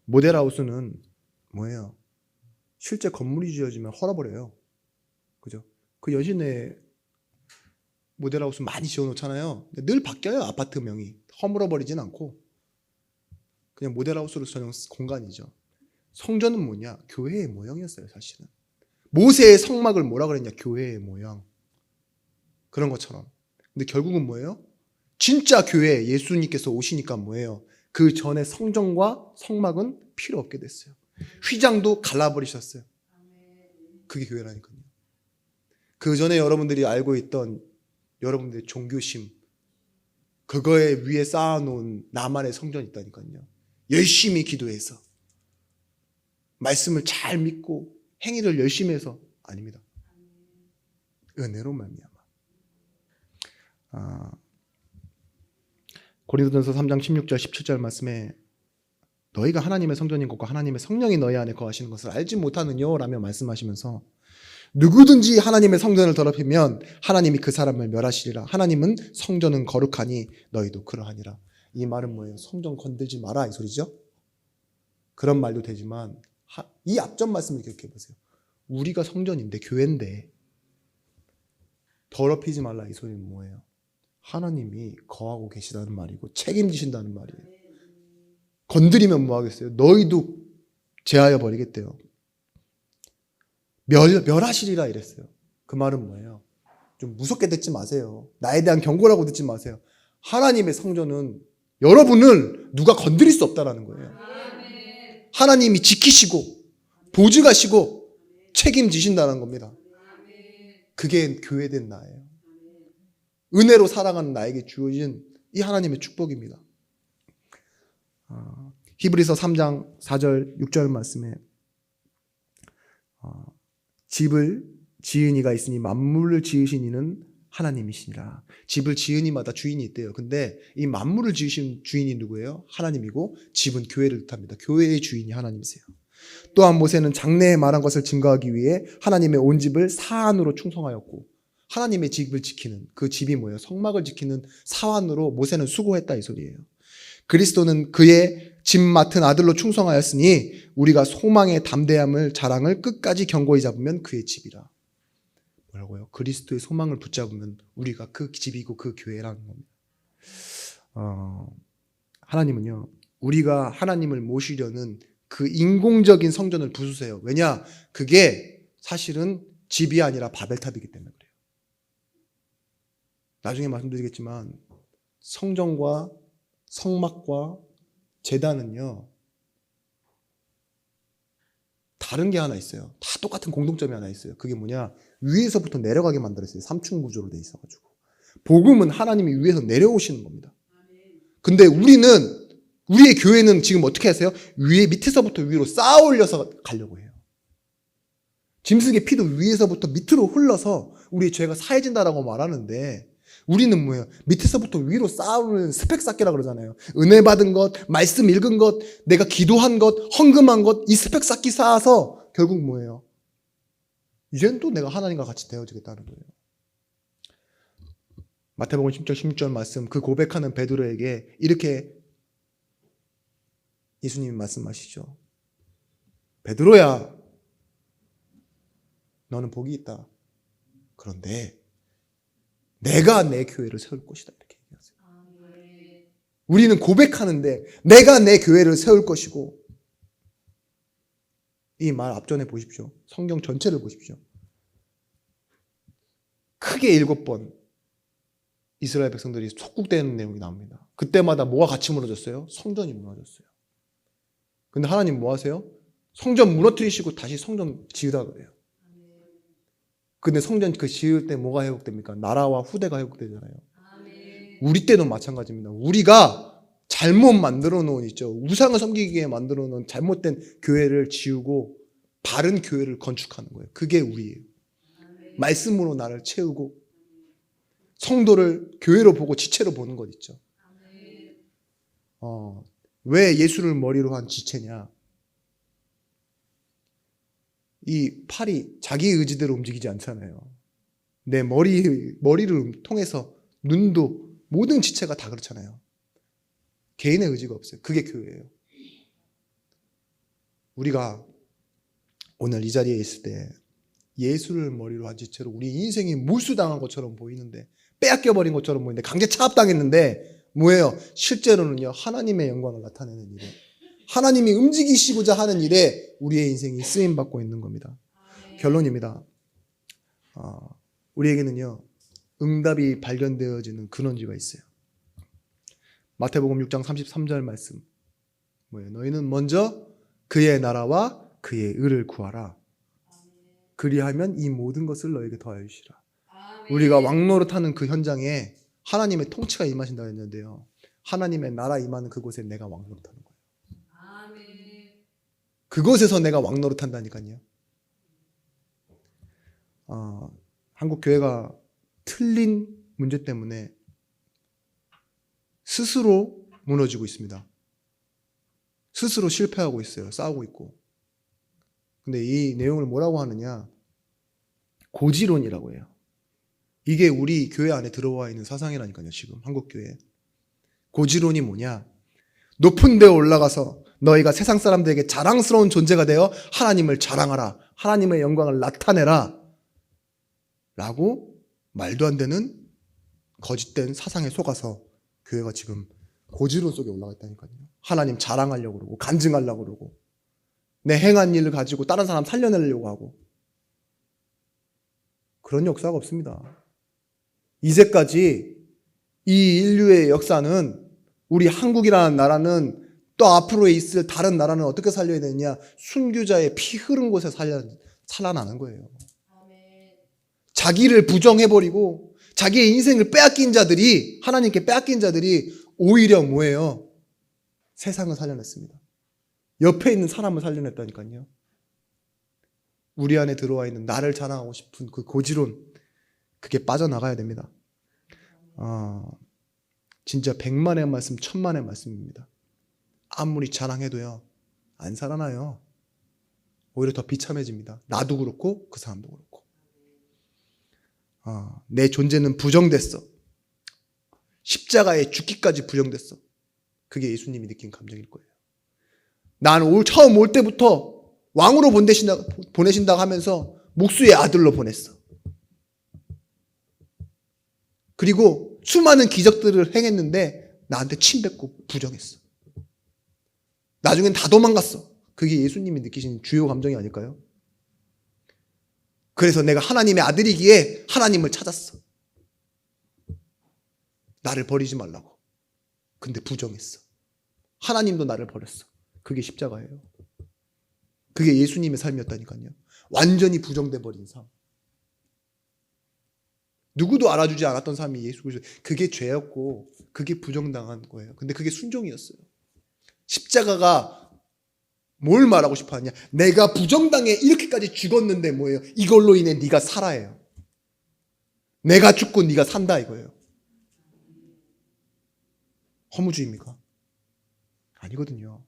모델하우스는 뭐예요? 실제 건물이 지어지면 헐어버려요. 그죠? 그 여신의 모델하우스 많이 지어놓잖아요. 늘 바뀌어요. 아파트명이. 허물어버리진 않고 그냥 모델하우스로 전용 공간이죠. 성전은 뭐냐? 교회의 모형이었어요. 사실은 모세의 성막을 뭐라 그랬냐? 교회의 모형. 그런 것처럼. 근데 결국은 뭐예요? 진짜 교회 예수님께서 오시니까 뭐예요? 그 전에 성전과 성막은 필요 없게 됐어요. 휘장도 갈라버리셨어요. 그게 교회라니까요. 그 전에 여러분들이 알고 있던 여러분들의 종교심, 그거에 위에 쌓아놓은 나만의 성전이 있다니까요. 열심히 기도해서 말씀을 잘 믿고 행위를 열심히 해서 아닙니다. 은혜로 말미암아. 고린도전서 3장 16절 17절 말씀에 너희가 하나님의 성전인 것과 하나님의 성령이 너희 안에 거하시는 것을 알지 못하느뇨 라며 말씀하시면서 누구든지 하나님의 성전을 더럽히면 하나님이 그 사람을 멸하시리라. 하나님은 성전은 거룩하니 너희도 그러하니라. 이 말은 뭐예요? 성전 건들지 마라 이 소리죠. 그런 말도 되지만 이 앞전 말씀을 기억해 보세요. 우리가 성전인데 교회인데 더럽히지 말라 이 소리는 뭐예요? 하나님이 거하고 계시다는 말이고 책임지신다는 말이에요. 건드리면 뭐 하겠어요? 너희도 제하여 버리겠대요. 멸하시리라 이랬어요. 그 말은 뭐예요? 좀 무섭게 듣지 마세요. 나에 대한 경고라고 듣지 마세요. 하나님의 성전은 여러분을 누가 건드릴 수 없다라는 거예요. 하나님이 지키시고 보증하시고 책임지신다는 겁니다. 그게 교회된 나예요. 은혜로 살아가는 나에게 주어진 이 하나님의 축복입니다. 히브리서 3장 4절 6절 말씀에 집을 지은 이가 있으니 만물을 지으신 이는 하나님이시니라. 집을 지은 이마다 주인이 있대요. 근데 이 만물을 지으신 주인이 누구예요? 하나님이고 집은 교회를 뜻합니다. 교회의 주인이 하나님이세요. 또한 모세는 장래에 말한 것을 증거하기 위해 하나님의 온 집을 사안으로 충성하였고 하나님의 집을 지키는 그 집이 뭐예요? 성막을 지키는 사안으로 모세는 수고했다 이 소리예요. 그리스도는 그의 집 맡은 아들로 충성하였으니 우리가 소망의 담대함을 자랑을 끝까지 견고히 잡으면 그의 집이라. 뭐라고요? 그리스도의 소망을 붙잡으면 우리가 그 집이고 그 교회라는 겁니다. 하나님은요, 우리가 하나님을 모시려는 그 인공적인 성전을 부수세요. 왜냐? 그게 사실은 집이 아니라 바벨탑이기 때문에 그래요. 나중에 말씀드리겠지만 성전과 성막과 제단은요 다른 게 하나 있어요. 다 똑같은 공통점이 하나 있어요. 그게 뭐냐? 위에서부터 내려가게 만들었어요. 3층 구조로 돼 있어가지고. 복음은 하나님이 위에서 내려오시는 겁니다. 근데 우리의 교회는 지금 어떻게 하세요? 밑에서부터 위로 쌓아 올려서 가려고 해요. 짐승의 피도 위에서부터 밑으로 흘러서 우리의 죄가 사해진다라고 말하는데 우리는 뭐예요? 밑에서부터 위로 쌓아오는 스펙 쌓기라 그러잖아요. 은혜 받은 것, 말씀 읽은 것, 내가 기도한 것, 헌금한 것, 이 스펙 쌓기 쌓아서 결국 뭐예요? 이제는 또 내가 하나님과 같이 되어지겠다는 거예요. 마태복음 10장 16절 말씀, 그 고백하는 베드로에게 이렇게 예수님이 말씀하시죠. 베드로야, 너는 복이 있다. 그런데 내가 내 교회를 세울 것이다. 이렇게 얘기하세요. 우리는 고백하는데 내가 내 교회를 세울 것이고 이 말 앞전에 보십시오. 성경 전체를 보십시오. 크게 7번 이스라엘 백성들이 속국되는 내용이 나옵니다. 그때마다 뭐가 같이 무너졌어요? 성전이 무너졌어요. 근데 하나님 뭐 하세요? 성전 무너뜨리시고 다시 성전 지으라 그래요. 근데 성전 그 지을 때 뭐가 회복됩니까? 나라와 후대가 회복되잖아요. 우리 때도 마찬가지입니다. 우리가 잘못 만들어 놓은 있죠. 우상을 섬기기에 만들어 놓은 잘못된 교회를 지우고 바른 교회를 건축하는 거예요. 그게 우리예요. 말씀으로 나를 채우고 성도를 교회로 보고 지체로 보는 것 있죠. 왜 예수를 머리로 한 지체냐? 이 팔이 자기 의지대로 움직이지 않잖아요. 내 머리를 통해서 눈도 모든 지체가 다 그렇잖아요. 개인의 의지가 없어요. 그게 교회예요. 우리가 오늘 이 자리에 있을 때 예수를 머리로 한 지체로 우리 인생이 몰수당한 것처럼 보이는데, 빼앗겨버린 것처럼 보이는데, 강제 차압당했는데 뭐예요? 실제로는요, 하나님의 영광을 나타내는 일에, 하나님이 움직이시고자 하는 일에 우리의 인생이 쓰임받고 있는 겁니다. 결론입니다. 우리에게는요, 응답이 발견되어지는 근원지가 있어요. 마태복음 6장 33절 말씀 뭐예요? 너희는 먼저 그의 나라와 그의 의를 구하라. 그리하면 이 모든 것을 너에게 더하여 주시라. 우리가 왕노릇하는 그 현장에 하나님의 통치가 임하신다고 했는데요, 하나님의 나라 임하는 그곳에 내가 왕노릇하는 거예요. 그곳에서 내가 왕노릇한다니까요. 한국 교회가 틀린 문제 때문에 스스로 무너지고 있습니다. 스스로 실패하고 있어요. 싸우고 있고. 근데 이 내용을 뭐라고 하느냐? 고지론이라고 해요. 이게 우리 교회 안에 들어와 있는 사상이라니까요. 지금 한국 교회. 고지론이 뭐냐? 높은 데 올라가서 너희가 세상 사람들에게 자랑스러운 존재가 되어 하나님을 자랑하라. 하나님의 영광을 나타내라. 라고 말도 안 되는 거짓된 사상에 속아서 교회가 지금 고지론 속에 올라가 있다니까요. 하나님 자랑하려고 그러고 간증하려고 그러고 내 행한 일을 가지고 다른 사람 살려내려고 하고, 그런 역사가 없습니다. 이제까지 이 인류의 역사는, 우리 한국이라는 나라는, 또 앞으로 있을 다른 나라는 어떻게 살려야 되느냐? 순교자의 피 흐른 곳에 살아나는 거예요. 자기를 부정해버리고 자기의 인생을 빼앗긴 자들이, 하나님께 빼앗긴 자들이 오히려 뭐예요? 세상을 살려냈습니다. 옆에 있는 사람을 살려냈다니까요. 우리 안에 들어와 있는 나를 자랑하고 싶은 그 고지론, 그게 빠져나가야 됩니다. 진짜 100만의 말씀, 1000만의 말씀입니다. 아무리 자랑해도요, 안 살아나요. 오히려 더 비참해집니다. 나도 그렇고 그 사람도 그렇고. 내 존재는 부정됐어. 십자가에 죽기까지 부정됐어. 그게 예수님이 느낀 감정일 거예요. 난 처음 올 때부터 왕으로 보내신다고 하면서 목수의 아들로 보냈어. 그리고 수많은 기적들을 행했는데 나한테 침뱉고 부정했어. 나중엔 다 도망갔어. 그게 예수님이 느끼신 주요 감정이 아닐까요? 그래서 내가 하나님의 아들이기에 하나님을 찾았어. 나를 버리지 말라고. 근데 부정했어. 하나님도 나를 버렸어. 그게 십자가예요. 그게 예수님의 삶이었다니까요. 완전히 부정돼 버린 삶. 누구도 알아주지 않았던 삶이 예수 그리스도. 그게 죄였고 그게 부정당한 거예요. 근데 그게 순종이었어요. 십자가가 뭘 말하고 싶어 하냐? 내가 부정당해 이렇게까지 죽었는데 뭐예요? 이걸로 인해 네가 살아요. 내가 죽고 네가 산다 이거예요. 허무주의입니까? 아니거든요.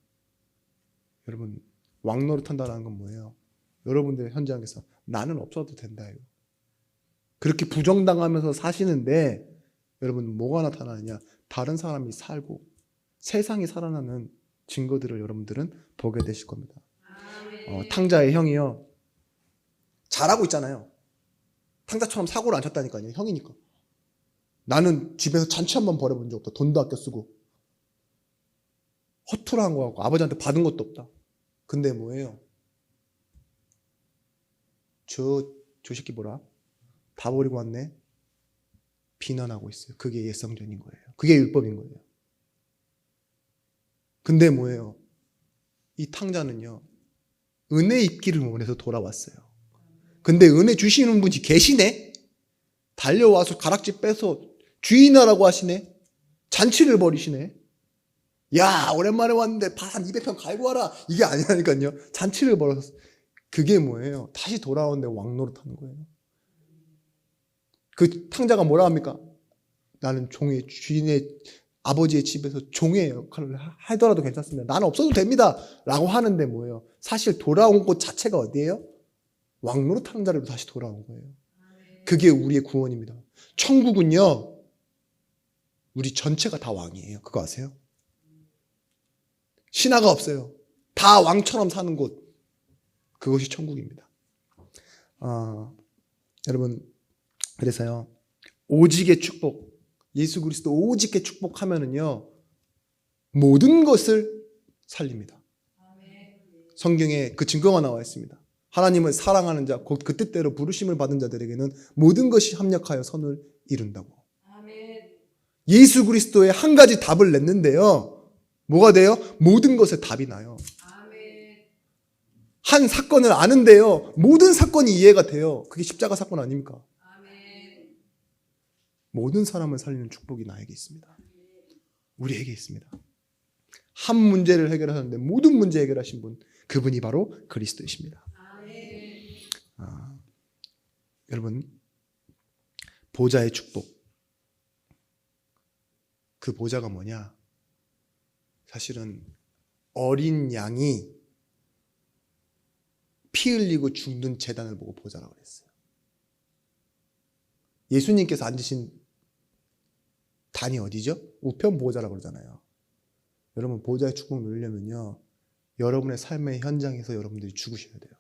여러분, 왕노릇한다는 건 뭐예요? 여러분들의 현장에서 나는 없어도 된다예요. 그렇게 부정당하면서 사시는데 여러분 뭐가 나타나느냐? 다른 사람이 살고 세상이 살아나는 증거들을 여러분들은 보게 되실 겁니다. 탕자의 형이요, 잘하고 있잖아요. 탕자처럼 사고를 안 쳤다니까요. 형이니까. 나는 집에서 잔치 한번 벌여본 적 없다. 돈도 아껴 쓰고 허투루 한 거 같고 아버지한테 받은 것도 없다. 근데 뭐예요? 저 새끼 뭐라? 다 버리고 왔네? 비난하고 있어요. 그게 예성전인 거예요. 그게 율법인 거예요. 근데 뭐예요? 이 탕자는요, 은혜 입기를 원해서 돌아왔어요. 근데 은혜 주시는 분이 계시네? 달려와서 가락지 빼서 주인하라고 하시네? 잔치를 벌이시네. 야, 오랜만에 왔는데 밥 한 200평 갈고 와라. 이게 아니라니까요. 잔치를 벌어서. 그게 뭐예요? 다시 돌아오는데 왕노릇하는 거예요. 그 탕자가 뭐라 합니까? 나는 종의 주인의 아버지의 집에서 종의 역할을 하더라도 괜찮습니다. 나는 없어도 됩니다. 라고 하는데 뭐예요? 사실 돌아온 곳 자체가 어디예요? 왕노릇하는 자리로 다시 돌아온 거예요. 그게 우리의 구원입니다. 천국은요, 우리 전체가 다 왕이에요. 그거 아세요? 신하가 없어요. 다 왕처럼 사는 곳. 그것이 천국입니다. 여러분, 그래서요, 오직의 축복, 예수 그리스도 오직의 축복하면은요, 모든 것을 살립니다. 성경에 그 증거가 나와 있습니다. 하나님을 사랑하는 자, 곧 그 뜻대로 부르심을 받은 자들에게는 모든 것이 합력하여 선을 이룬다고. 예수 그리스도의 한 가지 답을 냈는데요, 뭐가 돼요? 모든 것에 답이 나요. 한 사건을 아는데요, 모든 사건이 이해가 돼요. 그게 십자가 사건 아닙니까? 모든 사람을 살리는 축복이 나에게 있습니다. 우리에게 있습니다. 한 문제를 해결하셨는데 모든 문제 해결하신 분, 그분이 바로 그리스도이십니다. 여러분, 보좌의 축복, 그 보좌가 뭐냐? 사실은 어린 양이 피 흘리고 죽는 제단을 보고 보좌라고 그랬어요. 예수님께서 앉으신 단이 어디죠? 우편 보좌라고 그러잖아요. 여러분, 보좌의 축복 누리려면요, 여러분의 삶의 현장에서 여러분들이 죽으셔야 돼요.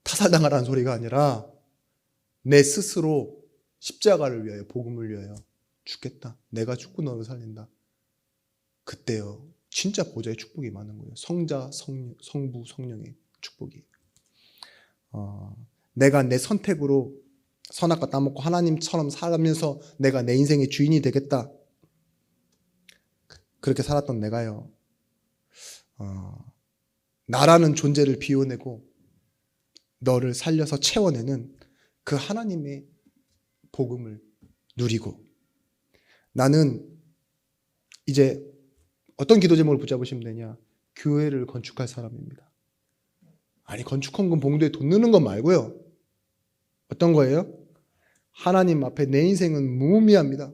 타살당하라는 소리가 아니라 내 스스로 십자가를 위하여, 복음을 위하여 죽겠다. 내가 죽고 너를 살린다. 그때요, 진짜 보좌의 축복이 많은 거예요. 성자, 성부, 성령의 축복이. 내가 내 선택으로 선악과 따먹고 하나님처럼 살면서 내가 내 인생의 주인이 되겠다. 그렇게 살았던 내가요, 나라는 존재를 비워내고 너를 살려서 채워내는 그 하나님의 복음을 누리고, 나는 이제 어떤 기도 제목을 붙잡으시면 되냐? 교회를 건축할 사람입니다. 아니, 건축헌금 봉도에 돈 넣는 것 말고요. 어떤 거예요? 하나님 앞에 내 인생은 무의미합니다.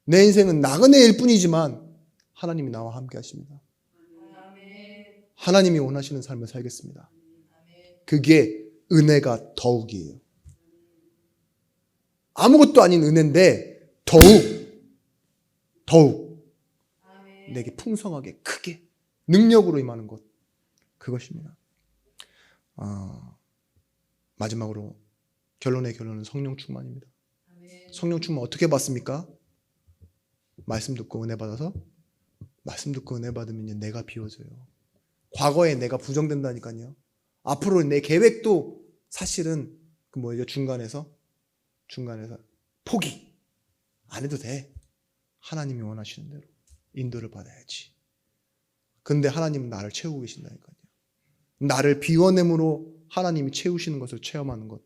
내 인생은 나그네일 뿐이지만 하나님이 나와 함께 하십니다. 하나님이 원하시는 삶을 살겠습니다. 그게 은혜가 더욱이에요. 아무것도 아닌 은혜인데 더욱 내게 풍성하게 크게 능력으로 임하는 것, 그것입니다. 마지막으로 결론의 결론은 성령 충만입니다. 성령 충만 어떻게 받습니까? 말씀 듣고 은혜 받아서, 말씀 듣고 은혜 받으면 내가 비워져요. 과거에 내가 부정된다니까요. 앞으로 내 계획도 사실은 그 뭐죠? 중간에서 포기 안 해도 돼. 하나님이 원하시는 대로 인도를 받아야지. 근데 하나님은 나를 채우고 계신다니까요. 나를 비워냄으로 하나님이 채우시는 것을 체험하는 것,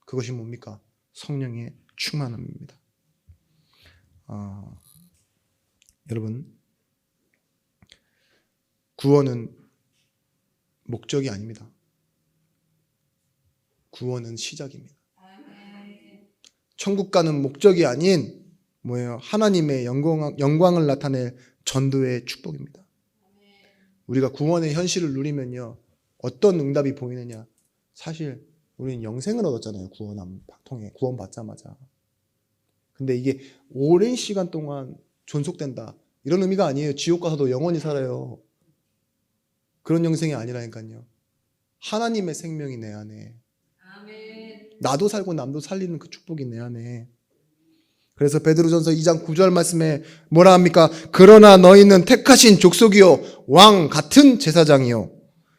그것이 뭡니까? 성령의 충만함입니다. 여러분, 구원은 목적이 아닙니다. 구원은 시작입니다. 천국 가는 목적이 아닌 뭐예요? 하나님의 영광을 나타낼 전도의 축복입니다. 우리가 구원의 현실을 누리면요, 어떤 응답이 보이느냐? 사실 우리는 영생을 얻었잖아요. 구원 받자마자. 근데 이게 오랜 시간 동안 존속된다, 이런 의미가 아니에요. 지옥 가서도 영원히 살아요. 그런 영생이 아니라니까요. 하나님의 생명이 내 안에, 나도 살고 남도 살리는 그 축복이 내 안에. 그래서 베드로전서 2장 9절 말씀에 뭐라 합니까? 그러나 너희는 택하신 족속이요 왕 같은 제사장이요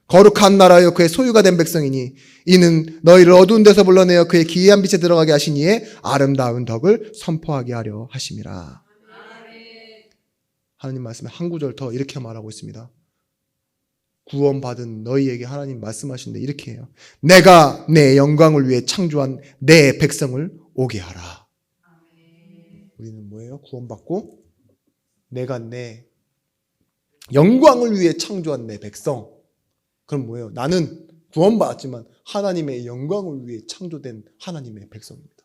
거룩한 나라요 그의 소유가 된 백성이니 이는 너희를 어두운 데서 불러내어 그의 기이한 빛에 들어가게 하신 이의 아름다운 덕을 선포하게 하려 하심이라. 하나님 말씀에 한 구절 더 이렇게 말하고 있습니다. 구원받은 너희에게 하나님 말씀하시는데 이렇게 해요. 내가 내 영광을 위해 창조한 내 백성을 오게 하라. 우리는 뭐예요? 구원받고 내가 내 영광을 위해 창조한 내 백성. 그럼 뭐예요? 나는 구원받았지만 하나님의 영광을 위해 창조된 하나님의 백성입니다.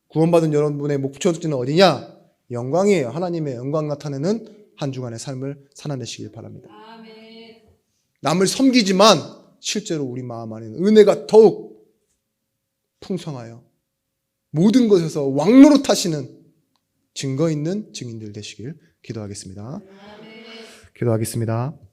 구원받은 여러분의 목표지는 어디냐? 영광이에요. 하나님의 영광 나타내는 한 주간의 삶을 살아내시길 바랍니다. 남을 섬기지만 실제로 우리 마음 안에는 은혜가 더욱 풍성하여 모든 것에서 왕노릇하시는 증거 있는 증인들 되시길 기도하겠습니다. 기도하겠습니다.